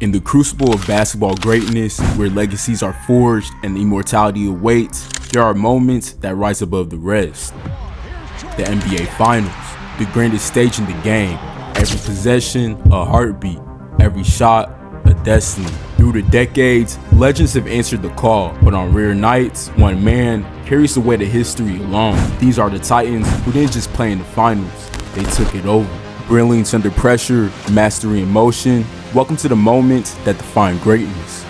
In the crucible of basketball greatness, where legacies are forged and immortality awaits, there are moments that rise above the rest. The NBA Finals, the grandest stage in the game. Every possession, a heartbeat. Every shot, a destiny. Through the decades, legends have answered the call, but on rare nights, one man carries the weight of history alone. These are the Titans who didn't just play in the finals, they took it over. Brilliance under pressure, mastery in motion. Welcome to the moments that define greatness.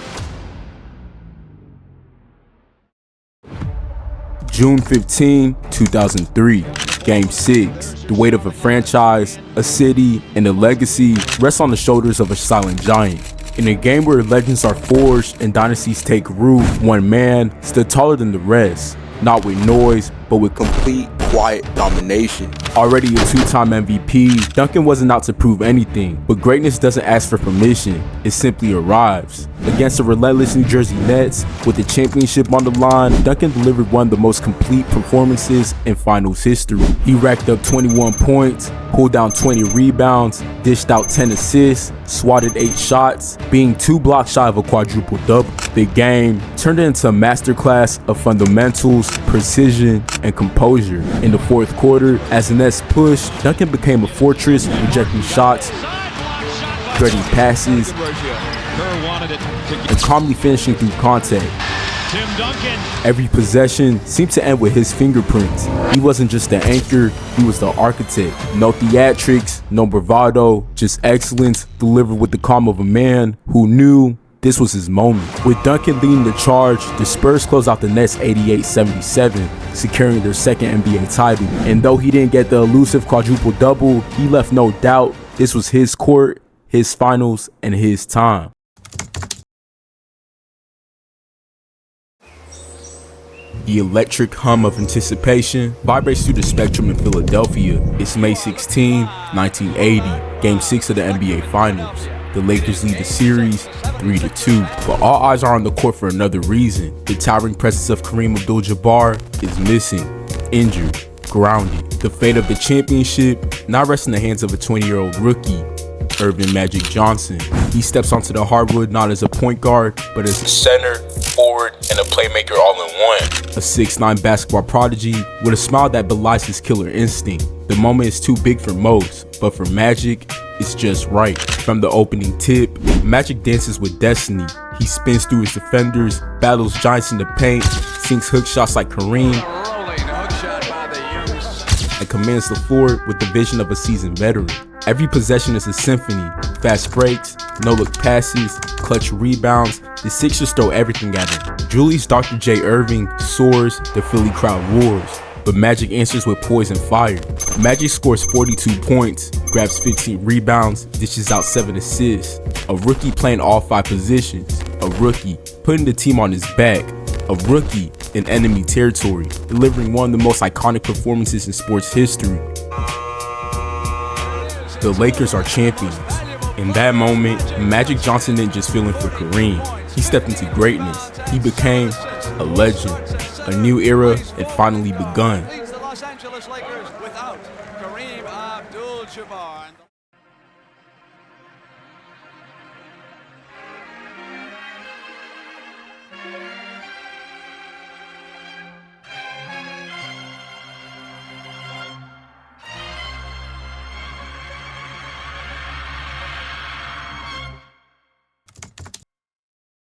June 15, 2003, Game 6. The weight of a franchise, a city, and a legacy rests on the shoulders of a silent giant. In a game where legends are forged and dynasties take root, one man stood taller than the rest. Not with noise, but with complete, quiet domination. Already a two-time MVP, Duncan wasn't out to prove anything, but greatness doesn't ask for permission, it simply arrives. Against the relentless New Jersey Nets, with the championship on the line, Duncan delivered one of the most complete performances in finals history. He racked up 21 points, pulled down 20 rebounds, dished out 10 assists, swatted 8 shots, being 2 blocks shy of a quadruple-double. The game turned into a masterclass of fundamentals, precision, and composure. In the fourth quarter, as the Nets pushed, Duncan became a fortress, rejecting shots, threading passes, and calmly finishing through contact. Every possession seemed to end with his fingerprints. He wasn't just the anchor, he was the architect. No theatrics, no bravado, just excellence delivered with the calm of a man who knew this was his moment. With Duncan leading the charge, the Spurs closed out the Nets 88-77, securing their second NBA title. And though he didn't get the elusive quadruple-double, he left no doubt this was his court, his finals, and his time. The electric hum of anticipation vibrates through the spectrum in Philadelphia. It's May 16, 1980, Game 6 of the NBA Finals. The Lakers lead the series 3-2, but all eyes are on the court for another reason. The towering presence of Kareem Abdul-Jabbar is missing, injured, grounded. The fate of the championship now rests in the hands of a 20-year-old rookie, Earvin Magic Johnson. He steps onto the hardwood not as a point guard, but as a center, forward, and a playmaker all in one. A 6'9" basketball prodigy with a smile that belies his killer instinct. The moment is too big for most, but for Magic, it's just right. From the opening tip, Magic dances with destiny. He spins through his defenders, battles giants in the paint, sinks hook shots like Kareem, and commands the floor with the vision of a seasoned veteran. Every possession is a symphony. Fast breaks, no-look passes, clutch rebounds. The Sixers throw everything at him. Julius Dr. J. Irving soars, the Philly crowd roars. But Magic answers with poise and fire. Magic scores 42 points, grabs 15 rebounds, dishes out 7 assists. A rookie playing all 5 positions. A rookie putting the team on his back. A rookie in enemy territory, delivering one of the most iconic performances in sports history. The Lakers are champions. In that moment, Magic Johnson didn't just fill in for Kareem. He stepped into greatness. He became a legend. A new era had finally begun. The Los Angeles Lakers without Kareem Abdul-Jabbar.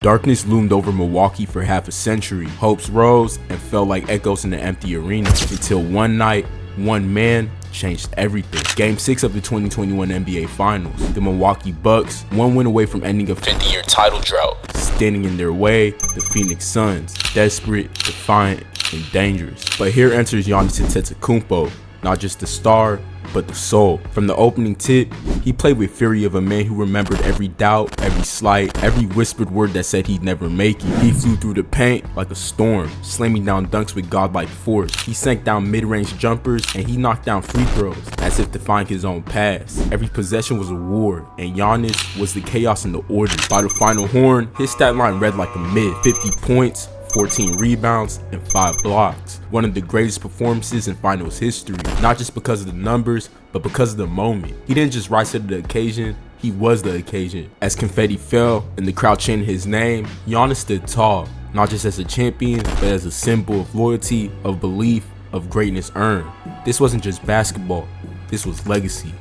Darkness loomed over Milwaukee for half a century. Hopes rose and fell like echoes in an empty arena until one night, one man changed everything. Game 6 of the 2021 NBA Finals. The Milwaukee Bucks, one win away from ending a 50-year title drought. Standing in their way, the Phoenix Suns, desperate, defiant, and dangerous. But here enters Giannis Antetokounmpo, not just the star, but the soul. From the opening tip, he played with fury of a man who remembered every doubt, every slight, every whispered word that said he'd never make it. He flew through the paint like a storm, slamming down dunks with godlike force. He sank down mid-range jumpers, and he knocked down free throws as if defying his own past. Every possession was a war, and Giannis was the chaos in the order. By the final horn, his stat line read like a myth. 50 points, 14 rebounds, and 5 blocks. One of the greatest performances in finals history, not just because of the numbers, but because of the moment. He didn't just rise to the occasion, he was the occasion. As confetti fell and the crowd chanted his name, Giannis stood tall, not just as a champion, but as a symbol of loyalty, of belief, of greatness earned. This wasn't just basketball, this was legacy.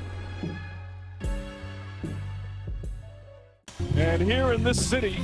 And here in this city,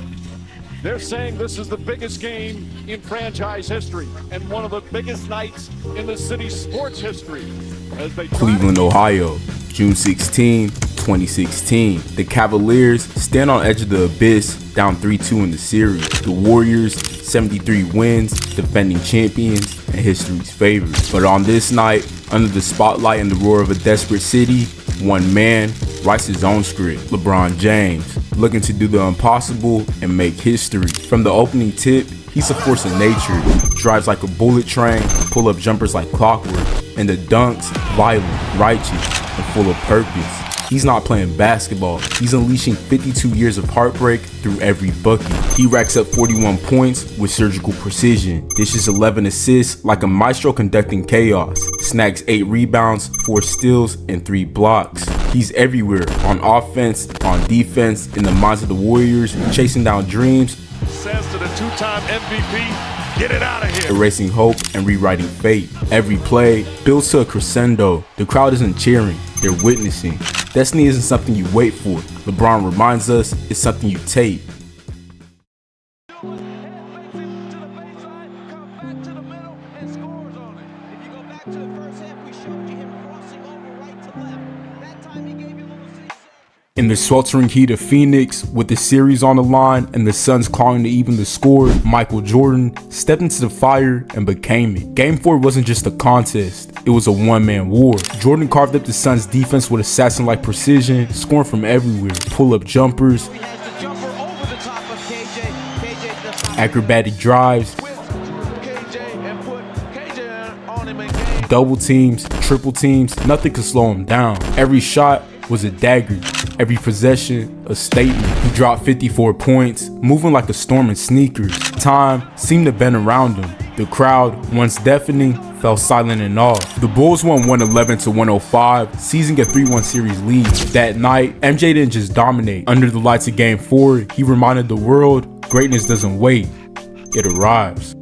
they're saying this is the biggest game in franchise history and one of the biggest nights in the city's sports history. As they Cleveland, Ohio, June 16, 2016. The Cavaliers stand on edge of the abyss, down 3-2 in the series. The Warriors, 73 wins, defending champions, and history's favorites. But on this night, under the spotlight and the roar of a desperate city, one man writes his own script. LeBron James, looking to do the impossible and make history. From the opening tip, he's a force of nature. Drives like a bullet train, pull up jumpers like clockwork, and the dunks, violent, righteous, and full of purpose. He's not playing basketball, he's unleashing 52 years of heartbreak through every bucket. He racks up 41 points with surgical precision, dishes 11 assists like a maestro conducting chaos, snags 8 rebounds, 4 steals, and 3 blocks. He's everywhere, on offense, on defense, in the minds of the Warriors, chasing down dreams, says to the two-time MVP, get it out of here. Erasing hope and rewriting fate. Every play builds to a crescendo. The crowd isn't cheering, they're witnessing. Destiny isn't something you wait for. LeBron reminds us it's something you take. In the sweltering heat of Phoenix, with the series on the line and the Suns clawing to even the score, Michael Jordan stepped into the fire and became it. Game 4 wasn't just a contest, it was a one-man war. Jordan carved up the Suns' defense with assassin-like precision, scoring from everywhere. Pull-up jumpers, acrobatic drives, double teams, triple teams, nothing could slow him down. Every shot was a dagger, every possession a statement. He dropped 54 points, moving like a storm in sneakers. Time seemed to bend around him. The crowd, once deafening, fell silent in awe. The Bulls won 111-105, seizing a 3-1 series lead. That night, MJ didn't just dominate. Under the lights of Game 4, he reminded the world, greatness doesn't wait, it arrives.